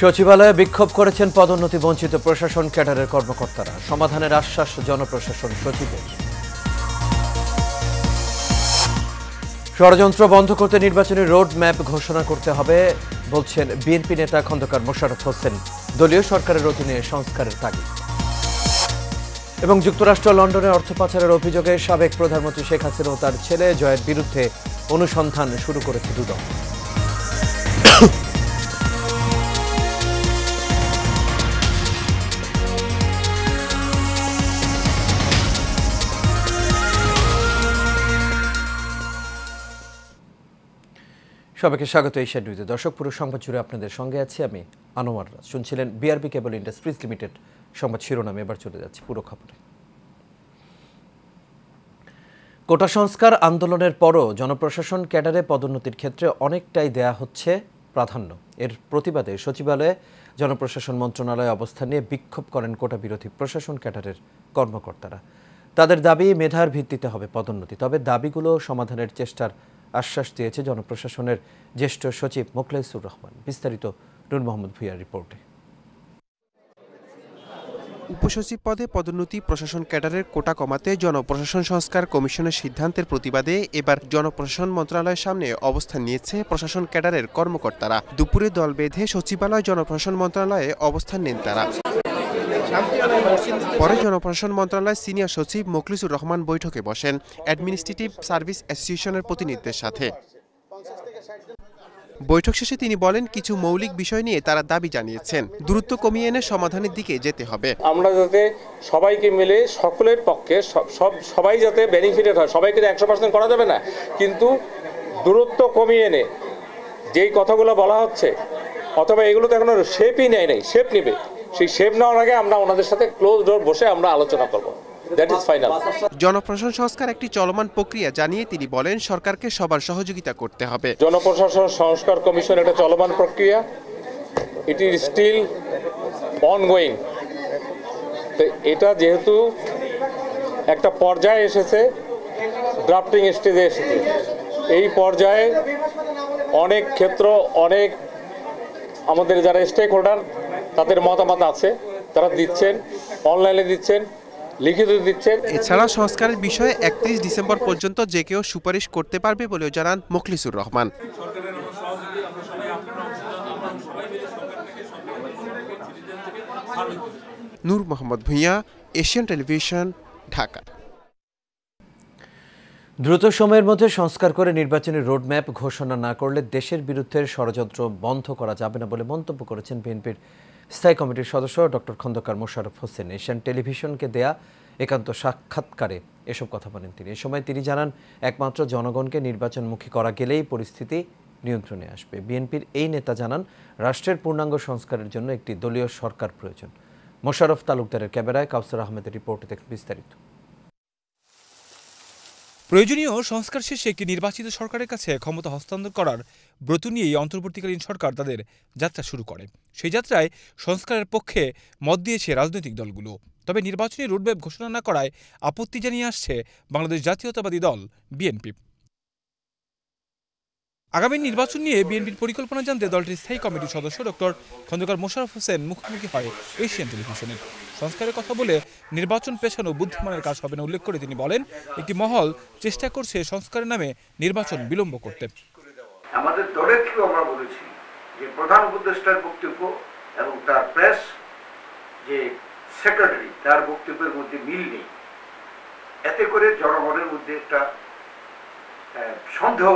সচিবালয়ে বিক্ষোভ করেছেন পদোন্নতি বঞ্চিত প্রশাসন ক্যাডারের কর্মকর্তারা। সমাধানের আশ্বাস জনপ্রশাসন সচিবের। ষড়যন্ত্র বন্ধ করতে নির্বাচনী রোড ম্যাপ ঘোষণা করতে হবে বলছেন বিএনপি নেতা খন্দকার মোশাররফ হোসেন। দলীয় সরকারের অধীনে সংস্কারের তাগিদ। এবং যুক্তরাষ্ট্র লন্ডনে অর্থ পাচারের অভিযোগে সাবেক প্রধানমন্ত্রী শেখ হাসিনা ও তার ছেলে জয়ের বিরুদ্ধে অনুসন্ধান শুরু করেছে দুদক। সবাইকে স্বাগত এশিয়া নিউজে। দর্শক, পুরো সংবাদ জুড়ে আপনাদের সঙ্গে আছি আমি আনোয়ার রাজ। শুনছিলেন বিআরবি কেবল ইন্ডাস্ট্রিজ লিমিটেড সংবাদ শিরোনামে। এবার চলে যাচ্ছে পুরো খবরে। কোটা সংস্কার আন্দোলনের পরও জনপ্রশাসন ক্যাডারে পদোন্নতির ক্ষেত্রে অনেকটাই দেয়া হচ্ছে প্রাধান্য। এর প্রতিবাদে সচিবালয়ে জনপ্রশাসন মন্ত্রণালয়ে অবস্থান নিয়ে বিক্ষোভ করেন কোটা বিরোধী প্রশাসন ক্যাডারের কর্মকর্তারা। তাদের দাবি মেধার ভিত্তিতে হবে পদোন্নতি, তবে দাবিগুলো সমাধানের চেষ্টার আশ্বাস দিয়েছে জনপ্রশাসনের জ্যেষ্ঠ সচিব মোখলেসুর রহমান। বিস্তারিত নূর মোহাম্মদ ভুঁইয়ার রিপোর্টে। উপসচিব পদে পদোন্নতি প্রশাসন ক্যাডারের কোটা কমাতে জনপ্রশাসন সংস্কার কমিশনের সিদ্ধান্তের প্রতিবাদে এবার জনপ্রশাসন মন্ত্রণালয়ের সামনে অবস্থান নিয়েছে প্রশাসন ক্যাডারের কর্মকর্তারা। দুপুরে দল বেঁধে সচিবালয় জনপ্রশাসন মন্ত্রণালয়ে অবস্থান নেন তারা। পরে জনপ্রশাসন মন্ত্রণালয়ের সিনিয়র সচিব মোখলেসুর রহমান বৈঠকে বসেন অ্যাডমিনিস্ট্রেটিভ সার্ভিস অ্যাসোসিয়েশনের প্রতিনিধিদের সাথে। বৈঠক শেষে তিনি বলেন, কিছু মৌলিক বিষয় নিয়ে তারা দাবি জানিয়েছেন, দূরত্ব কমিয়ে এনে সমাধানের দিকে যেতে হবে। আমরা যাতে সবাইকে মিলে সকলের পক্ষে সবাই যাতে বেনিফিটেড হয়, সবাইকে 100% করা যাবে না, কিন্তু দূরত্ব কমিয়ে এনে যেই কথাগুলো বলা হচ্ছে, অথবা এগুলো তো এখনো শেপই নেয় নাই, শেপ নেবে, সেই শেপ নেওয়ার আগে আমরা ওনাদের সাথে ক্লোজ ডোর বসে আমরা আলোচনা করব। That is final. জনপ্রশাসন সংস্কার একটি চলমান প্রক্রিয়া জানিয়ে তিনি বলেন, সরকারকে সবার সহযোগিতা করতে হবে। জনপ্রশাসন সংস্কার কমিশন একটা চলমান প্রক্রিয়া, ইট ইজ স্টিল অনগোয়িং। তো এটা যেহেতু একটা পর্যায়ে এসেছে, ড্রাফটিং স্টেজে এসেছে, এই পর্যায়ে অনেক ক্ষেত্র, অনেক আমাদের যারা স্টেক হোল্ডার তাদের মতামত আছে, তারা দিচ্ছেন, অনলাইনে দিচ্ছেন, লিখিত দিচ্ছেন। এছাড়া সংস্কারের বিষয়ে 31 ডিসেম্বর পর্যন্ত যে কেউ সুপারিশ করতে পারবে বলেও জানান মোখলেসুর রহমান। নূর মোহাম্মদ ভুঁইয়া, এশিয়ান টেলিভিশন, ঢাকা। দ্রুত সময়ের মধ্যে সংস্কার করে নির্বাচনী রোডম্যাপ ঘোষণা না করলে দেশের বিরুদ্ধে ষড়যন্ত্র বন্ধ করা যাবে না বলে মন্তব্য করেছেন বিএনপির স্থায়ী কমিটির সদস্য ডক্টর খন্দকার মোশাররফ হোসেন। এশিয়ান টেলিভিশনকে দেয়া একান্ত সাক্ষাৎকারে এসব কথা বলেন তিনি। এ সময় তিনি জানান, একমাত্র জনগণকে নির্বাচনমুখী করা গেলেই পরিস্থিতি নিয়ন্ত্রণে আসবে। বিএনপির এই নেতা জানান, রাষ্ট্রের পূর্ণাঙ্গ সংস্কারের জন্য একটি দলীয় সরকার প্রয়োজন। মোশাররফ তালুকদারের ক্যামেরায় কাউসার আহমেদের রিপোর্টে দেখুন বিস্তারিত। প্রয়োজনীয় সংস্কার শেষে একটি নির্বাচিত সরকারের কাছে ক্ষমতা হস্তান্তর করার ব্রত নিয়েই অন্তর্বর্তীকালীন সরকার তাদের যাত্রা শুরু করে। সেই যাত্রায় সংস্কারের পক্ষে মত দিয়েছে রাজনৈতিক দলগুলো। তবে নির্বাচনী রোডম্যাপ ঘোষণা না করায় আপত্তি জানিয়ে আসছে বাংলাদেশ জাতীয়তাবাদী দল বিএনপি। আগামী নির্বাচন নিয়ে বিএনপির পরিকল্পনা জানতে দলটির স্থায়ী কমিটির সদস্য ডক্টর খন্দকার মোশাররফ হোসেন মুখোমুখি হয় এশিয়ান টেলিভিশনের। সংস্কারের কথা বলে নির্বাচন পেছানো বুদ্ধিমানের কাজ হবে না উল্লেখ করে তিনি বলেন, একটি মহল চেষ্টা করছে সংস্কারের নামে নির্বাচন বিলম্ব করতে। আমাদের দলের থেকেও আমরা বলেছি যে প্রধান উপদেষ্টার বক্তব্য এবং তার প্রেস যে সেক্রেটারি তার বক্তব্যের মধ্যে মিল নেই। এতে করে জনগণের মধ্যে একটা সন্দেহ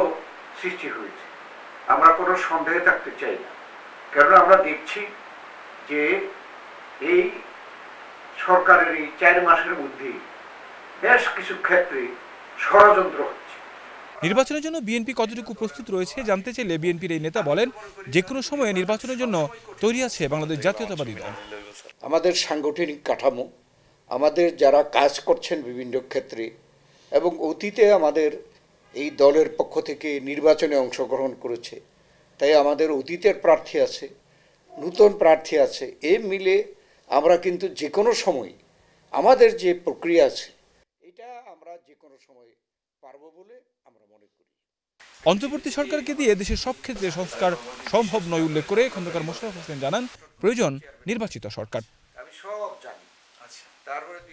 সৃষ্টি হয়েছে। আমরা কোনো সন্দেহে থাকতে চাই না, কারণ আমরা দেখছি যে এই সরকারের এই 4 মাসের মধ্যে বেশ কিছু ক্ষেত্রে ষড়যন্ত্র হচ্ছে। নির্বাচনের জন্য বিএনপি কতটুকু প্রস্তুত রয়েছে জানতে চাইলে বিএনপির এই নেতা বলেন, যে কোনো সময়ে নির্বাচনের জন্য তৈরি আছে বাংলাদেশ জাতীয়তাবাদী দল। আমাদের সাংগঠনিক কাঠামো, আমাদের যারা কাজ করছেন বিভিন্ন ক্ষেত্রে, এবং অতীতে আমাদের এই দলের পক্ষ থেকে নির্বাচনে অংশগ্রহণ করেছে, তাই আমাদের অতীতের প্রার্থী আছে, নতুন প্রার্থী আছে, এই মিলে আমরা কিন্তু যে কোনো সময় আমাদের যে প্রক্রিয়া আছে এটা আমরা যে কোনো সময় পারবো বলে আমরা মনে করি। অন্তর্বর্তী সরকারকে দিয়ে দেশের সব ক্ষেত্রে সংস্কার সম্ভব নয় উল্লেখ করে খন্দকার মোশাররফ হোসেন জানান প্রয়োজন নির্বাচিত সরকার।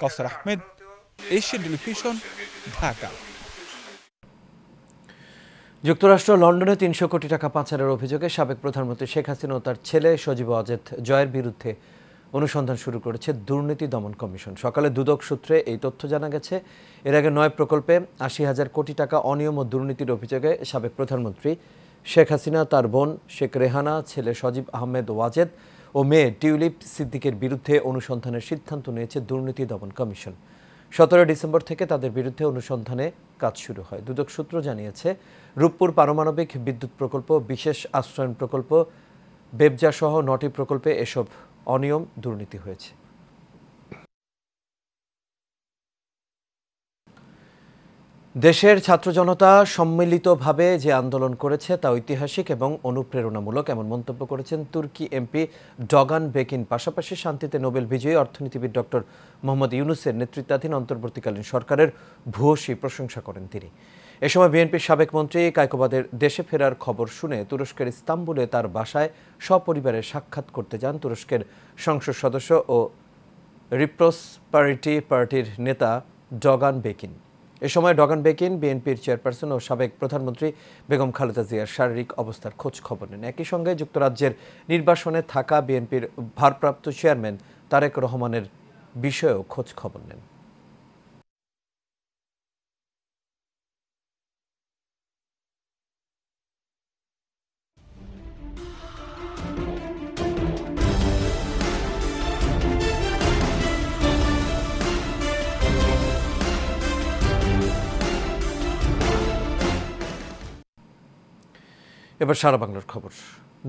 কাউসার আহমেদ, এশিয়ান টেলিভিশন, ঢাকা। যুক্তরাষ্ট্র লন্ডনে ৩০০ কোটি টাকা পাচারের অভিযোগে সাবেক প্রধানমন্ত্রী শেখ হাসিনা ও তার ছেলে সজীব ওয়াজেদ জয়ের বিরুদ্ধে অনুসন্ধান শুরু করেছে দুর্নীতি দমন কমিশন। সকালে দুদক সূত্রে এই তথ্য জানা গেছে। এর আগে ৯ প্রকল্পে ৮০,০০০ কোটি টাকা অনিয়ম ও দুর্নীতির অভিযোগে সাবেক প্রধানমন্ত্রী শেখ হাসিনা, তার বোন শেখ রেহানা, ছেলে সজীব আহমেদ ওয়াজেদ ও মেয়ে টিউলিপ সিদ্দিকের বিরুদ্ধে অনুসন্ধানের সিদ্ধান্ত নিয়েছে দুর্নীতি দমন কমিশন। ১৭ ডিসেম্বর থেকে তাদের বিরুদ্ধে অনুসন্ধানে কাজ শুরু হয়। দুদক সূত্র জানিয়েছে, রূপপুর পারমাণবিক বিদ্যুৎ প্রকল্প, বিশেষ আশ্রয়ণ প্রকল্প, বেবজা সহ ৯টি প্রকল্পে এসব অনিয়ম দুর্নীতি হয়েছে। দেশের ছাত্র জনতা সম্মিলিতভাবে যে আন্দোলন করেছে তা ঐতিহাসিক এবং অনুপ্রেরণামূলক, এমন মন্তব্য করেছেন তুর্কি এমপি ডগান বেকিন। পাশাপাশি শান্তিতে নোবেল বিজয়ী অর্থনীতিবিদ ডক্টর মোহাম্মদ ইউনূসের নেতৃত্বাধীন অন্তর্বর্তীকালীন সরকারের ভূয়সী প্রশংসা করেন তিনি। এ সময় বিএনপির সাবেক মন্ত্রী কায়কোবাদের দেশে ফেরার খবর শুনে তুরস্কের ইস্তাম্বুলে তার বাসায় সপরিবারে সাক্ষাৎ করতে যান তুরস্কের সংসদ সদস্য ও রিপ্রসপারিটি পার্টির নেতা ডগান বেকিন। এ সময় ডগান বেকিন বিএনপির চেয়ারপারসন ও সাবেক প্রধানমন্ত্রী বেগম খালেদা জিয়ার শারীরিক অবস্থার খোঁজ খবর নেন। একই সঙ্গে যুক্তরাজ্যের নির্বাসনে থাকা বিএনপির ভারপ্রাপ্ত চেয়ারম্যান তারেক রহমানের বিষয়েও খোঁজ খবর নেন। এবার সারা বাংলার খবর।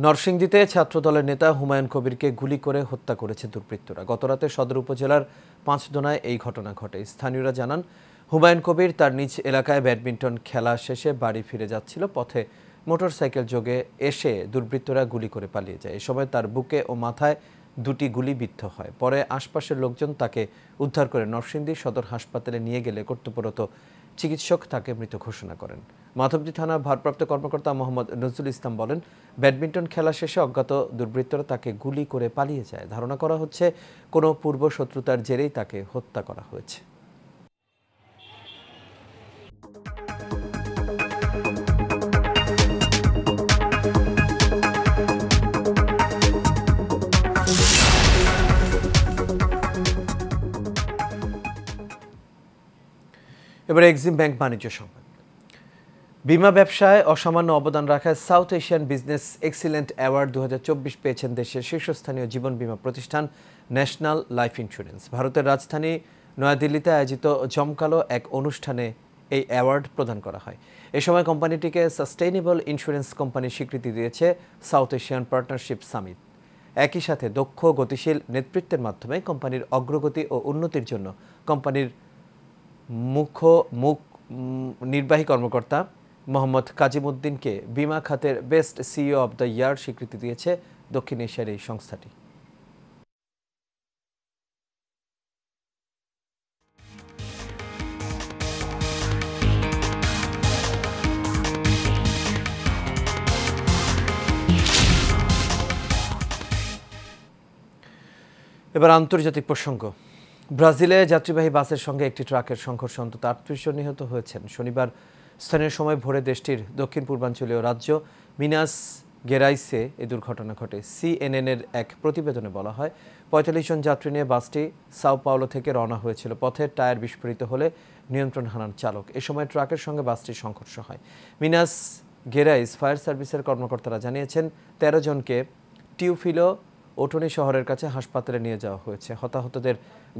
নরসিংদীতে ছাত্রদলের নেতা হুমায়ুন কবিরকে গুলি করে হত্যা করেছে দুর্বৃত্তরা। গতরাতে সদর উপজেলার পাঁচদোনায় এই ঘটনা ঘটে। স্থানীয়রা জানান, হুমায়ুন কবির তার নিজ এলাকায় ব্যাডমিন্টন খেলা শেষে বাড়ি ফিরে যাচ্ছিল। পথে মোটরসাইকেল যোগে এসে দুর্বৃত্তরা গুলি করে পালিয়ে যায়। এ সময় তার বুকে ও মাথায় 2টি গুলি বিদ্ধ হয়। পরে আশপাশের লোকজন তাকে উদ্ধার করে নরসিংদী সদর হাসপাতালে নিয়ে গেলে কর্তব্যরত চিকিৎসক তাকে মৃত ঘোষণা করেন। মাধবদী থানার ভারপ্রাপ্ত কর্মকর্তা মোহাম্মদ নজরুল ইসলাম বলেন, ব্যাডমিন্টন খেলা শেষে অজ্ঞাত দুর্বৃত্তরা তাকে গুলি করে পালিয়ে যায়। ধারণা করা হচ্ছে কোনো পূর্ব শত্রুতার জেরেই তাকে হত্যা করা হয়েছে। এবারে এক্সিম ব্যাংক বাণিজ্য সংবাদ। বিমা ব্যবসায় অসামান্য অবদান রাখায় south Asian business excellent award 2024 পেয়েছেন দেশের শীর্ষস্থানীয় জীবন বীমা প্রতিষ্ঠান ন্যাশনাল লাইফ ইন্স্যুরেন্স। ভারতের রাজধানী নয়াদিল্লিতে আয়োজিত জমকালো এক অনুষ্ঠানে এই অ্যাওয়ার্ড প্রদান করা হয়। এ সময় কোম্পানিটিকে সাস্টেইনেবল ইন্স্যুরেন্স কোম্পানির স্বীকৃতি দিয়েছে সাউথ এশিয়ান পার্টনারশিপ সামিট। একই সাথে দক্ষ গতিশীল নেতৃত্বের মাধ্যমে কোম্পানির অগ্রগতি ও উন্নতির জন্য কোম্পানির নির্বাহী কর্মকর্তা মোহাম্মদ কাজিমউদ্দিনকে বিমা খাতের best CEO of the year স্বীকৃতি দিয়েছে দক্ষিণ এশিয়ার এই সংস্থাটি। এবার আন্তর্জাতিক প্রসঙ্গ। ব্রাজিলে যাত্রীবাহী বাসের সঙ্গে একটি ট্রাকের সংঘর্ষে অন্তত 38 জন নিহত হয়েছেন। শনিবার স্থানীয় সময় ভোরে দেশটির দক্ষিণ পূর্বাঞ্চলীয় রাজ্য মিনাস গেরাইসে এই দুর্ঘটনা ঘটে। সিএনএনের এক প্রতিবেদনে বলা হয়, 45 জন যাত্রী নিয়ে বাসটি সাও পাওলো থেকে রওনা হয়েছিল। পথে টায়ার বিস্ফোরিত হলে নিয়ন্ত্রণ হারান চালক। এ সময় ট্রাকের সঙ্গে বাসটির সংঘর্ষ হয়। মিনাস গেরাইস ফায়ার সার্ভিসের কর্মকর্তারা জানিয়েছেন, 13 জনকে টিউফিলো ওটনি শহরের কাছে হাসপাতালে নিয়ে যাওয়া হয়েছে। হতাহতদের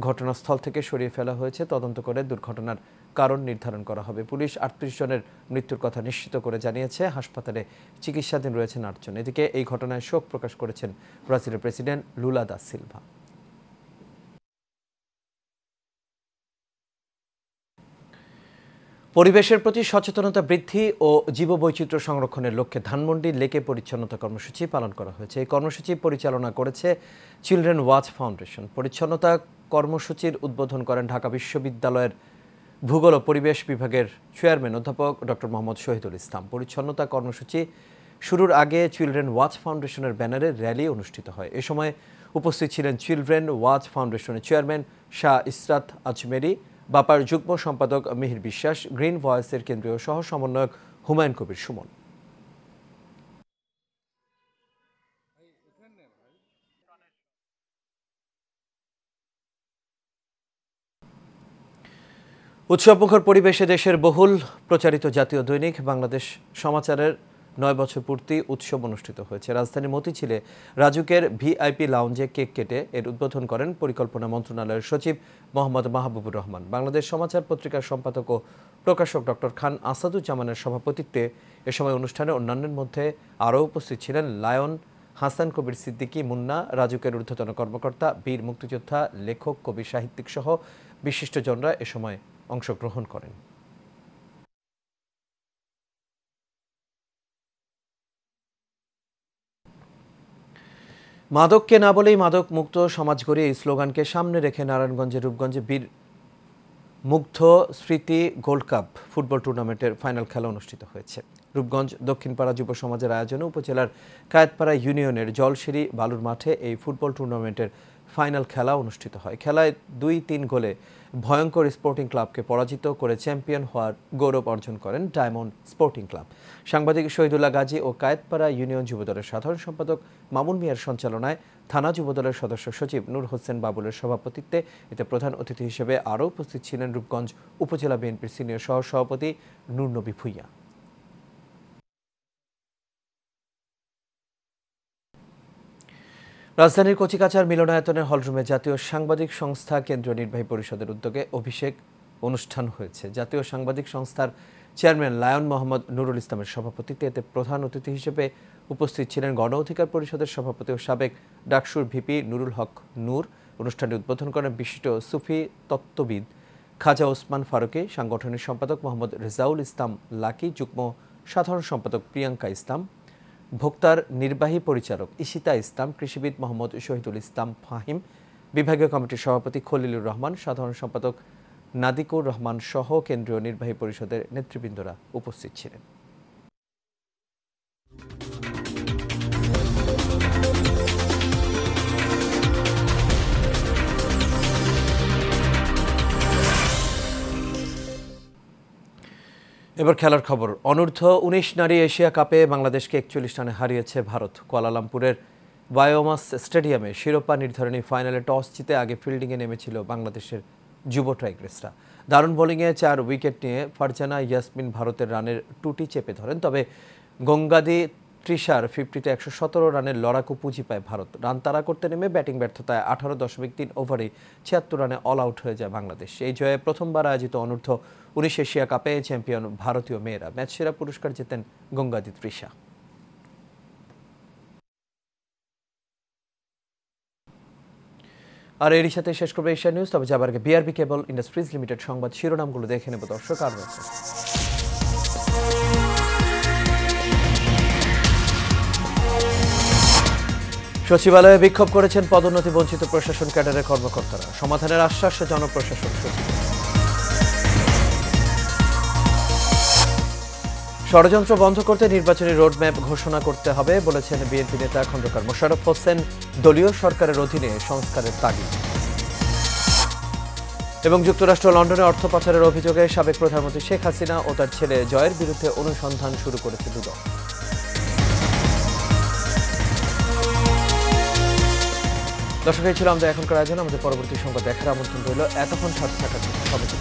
ঘটনাস্থল থেকে সরিয়ে ফেলা হয়েছে। তদন্ত করে দুর্ঘটনার কারণ নির্ধারণ করা হবে। পুলিশ 38 জনের মৃত্যুর কথা নিশ্চিত করে জানিয়েছে। হাসপাতালে চিকিৎসাধীন রয়েছেন 8 জন। এদিকে এই ঘটনায় শোক প্রকাশ করেছেন ব্রাজিলের প্রেসিডেন্ট লুলা দা সিলভা। পরিবেশের প্রতি সচেতনতা বৃদ্ধি ও জীববৈচিত্র্য সংরক্ষণের লক্ষ্যে ধানমন্ডি লেকে পরিচ্ছন্নতা কর্মসূচি পালন করা হয়েছে। এই কর্মসূচি পরিচালনা করেছে চিলড্রেন ওয়াচ ফাউন্ডেশন। পরিচ্ছন্নতা কর্মসূচির উদ্বোধন করেন ঢাকা বিশ্ববিদ্যালয়ের ভূগোল ও পরিবেশ বিভাগের চেয়ারম্যান অধ্যাপক ডক্টর মোহাম্মদ শহীদুল ইসলাম। পরিচ্ছন্নতা কর্মসূচি শুরুর আগে চিলড্রেন ওয়াচ ফাউন্ডেশনের ব্যানারে র্যালি অনুষ্ঠিত হয়। এ সময় উপস্থিত ছিলেন চিলড্রেন ওয়াচ ফাউন্ডেশনের চেয়ারম্যান শাহ ইসরাত আজমেরি, বাপার যুগ্ম সম্পাদক মিহির বিশ্বাস, গ্রিন ভয়েসের কেন্দ্রীয় সহ সমন্বয়ক হুমায়ুন কবির সুমন। উৎসবমুখর পরিবেশে দেশের বহুল প্রচারিত জাতীয় দৈনিক বাংলাদেশ সমাচারের 9 বছর পূর্তি উৎসব অনুষ্ঠিত হয়েছে। রাজধানীর মতিঝিলে রাজুকের ভিআইপি লাউঞ্জে কেক কেটে এর উদ্বোধন করেন পরিকল্পনা মন্ত্রণালয়ের সচিব মোহাম্মদ মাহবুবুর রহমান। বাংলাদেশ সমাচার পত্রিকার সম্পাদক ও প্রকাশক ডক্টর খান আসাদুজ্জামানের সভাপতিত্বে এ সময় অনুষ্ঠানে অন্যান্যের মধ্যে আরও উপস্থিত ছিলেন লায়ন, হাসান কবির সিদ্দিকী মুন্না, রাজুকের ঊর্ধ্বতন কর্মকর্তা, বীর মুক্তিযোদ্ধা, লেখক, কবি, সাহিত্যিক সহ বিশিষ্টজনরা এ সময় অংশগ্রহণ করেন। মাদককে না বলেই মাদক মুক্ত সমাজ গড়ে এই স্লোগানকে সামনে রেখে নারায়ণগঞ্জের রূপগঞ্জে বীর মুগ্ধ স্মৃতি গোল্ড কাপ ফুটবল টুর্নামেন্টের ফাইনাল খেলা অনুষ্ঠিত হয়েছে। রূপগঞ্জ দক্ষিণপাড়া যুব সমাজের আয়োজনে উপজেলার কায়েতপাড়া ইউনিয়নের জলসিঁড়ি বালুর মাঠে এই ফুটবল টুর্নামেন্টের ফাইনাল খেলা অনুষ্ঠিত হয়। খেলায় 2-3 গোলে ভয়ঙ্কর স্পোর্টিং ক্লাবকে পরাজিত করে চ্যাম্পিয়ন হওয়ার গৌরব অর্জন করেন ডায়মন্ড স্পোর্টিং ক্লাব। সাংবাদিক শহীদুল্লাহ গাজী ও কায়েতপাড়া ইউনিয়ন যুবদলের সাধারণ সম্পাদক মামুন মিয়ার সঞ্চালনায় থানা যুবদলের সদস্য সচিব নূর হোসেন বাবুলের সভাপতিত্বে এতে প্রধান অতিথি হিসেবে আরও উপস্থিত ছিলেন রূপগঞ্জ উপজেলা বিএনপির সিনিয়র সহ সভাপতি নূর নবী ভুইয়া। রাজধানীর কচিকাচার মিলনায়তনের হলরুমে জাতীয় সাংবাদিক সংস্থা কেন্দ্রীয় নির্বাহী পরিষদের উদ্যোগে অভিষেক অনুষ্ঠান হয়েছে। জাতীয় সাংবাদিক সংস্থার চেয়ারম্যান লায়ন মোহাম্মদ নুরুল ইসলামের সভাপতিত্বে এতে প্রধান অতিথি হিসেবে উপস্থিত ছিলেন গণ অধিকার পরিষদের সভাপতি ও সাবেক ডাকসুর ভিপি নুরুল হক নূর। অনুষ্ঠানটি উদ্বোধন করেন বিশিষ্ট সুফি তত্ত্ববিদ খাজা ওসমান ফারুকী, সাংগঠনিক সম্পাদক মোহাম্মদ রেজাউল ইসলাম লাকি, যুগ্ম সাধারণ সম্পাদক প্রিয়াঙ্কা ইসলাম, ভোক্তার নির্বাহী পরিচালক ইশিতা ইসলাম, কৃষিবিদ মোহাম্মদ শহীদুল ইসলাম ফাহিম, বিভাগীয় কমিটির সভাপতি খলিলুর রহমান, সাধারণ সম্পাদক নাদিকুর রহমান সহ কেন্দ্রীয় নির্বাহী পরিষদের নেতৃবৃন্দরা উপস্থিত ছিলেন। এবার খেলার খবর। অনূর্ধ্ব 19 নারী এশিয়া কাপে বাংলাদেশকে 41 রানে হারিয়েছে ভারত। কুয়ালালামপুরের বায়োমাস স্টেডিয়ামে শিরোপা নির্ধারণী ফাইনালে টস জিতে আগে ফিল্ডিংয়ে নেমেছিল বাংলাদেশের যুব টাইগ্রেসরা। দারুণ বোলিংয়ে 4 উইকেট নিয়ে ফারজানা ইয়াসমিন ভারতের রানের টুটি চেপে ধরেন। তবে গঙ্গাদি তৃষার 50তে 117 রানের লড়াকু পুঁজি পায় ভারত। রান তাড়া করতে নেমে ব্যাটিং ব্যর্থতায় 18.3 ওভারে 76 রানে অল আউট হয়ে যায় বাংলাদেশ। এই জয়ে প্রথমবার আয়োজিত অনূর্ধ্ব 19 এশিয়া কাপে চ্যাম্পিয়ন ভারতীয় মেয়েরা। ম্যাচ সেরা পুরস্কার জেতেন গঙ্গাদি তৃষা। আর এরই সাথে শেষ করবে এশিয়া নিউজ। তবে যাবার আগে বিআরবি কেবল ইন্ডাস্ট্রিজ লিমিটেড সংবাদ শিরোনামগুলো দেখে নেব দর্শক। আর সচিবালয়ে বিক্ষোভ করেছেন পদোন্নতি বঞ্চিত প্রশাসন ক্যাডারের কর্মকর্তারা। সমাধানের আশ্বাস জনপ্রশাসন সচিব। ষড়যন্ত্র বন্ধ করতে নির্বাচনী রোডম্যাপ ঘোষণা করতে হবে বলেছেন বিএনপি নেতা খন্দকার মোশাররফ হোসেন। দলীয় সরকারের অধীনে সংস্কারের তাগিদ। এবং যুক্তরাষ্ট্র লন্ডনে অর্থ পাচারের অভিযোগে সাবেক প্রধানমন্ত্রী শেখ হাসিনা ও তার ছেলে জয়ের বিরুদ্ধে অনুসন্ধান শুরু করেছে দুদক। দর্শক, এই ছিল আমাদের এখনকার আয়োজন। আমাদের পরবর্তী সংবাদ দেখার আমন্ত্রণ রইল। এতক্ষণ সাথে থাকার জন্য সবাইকে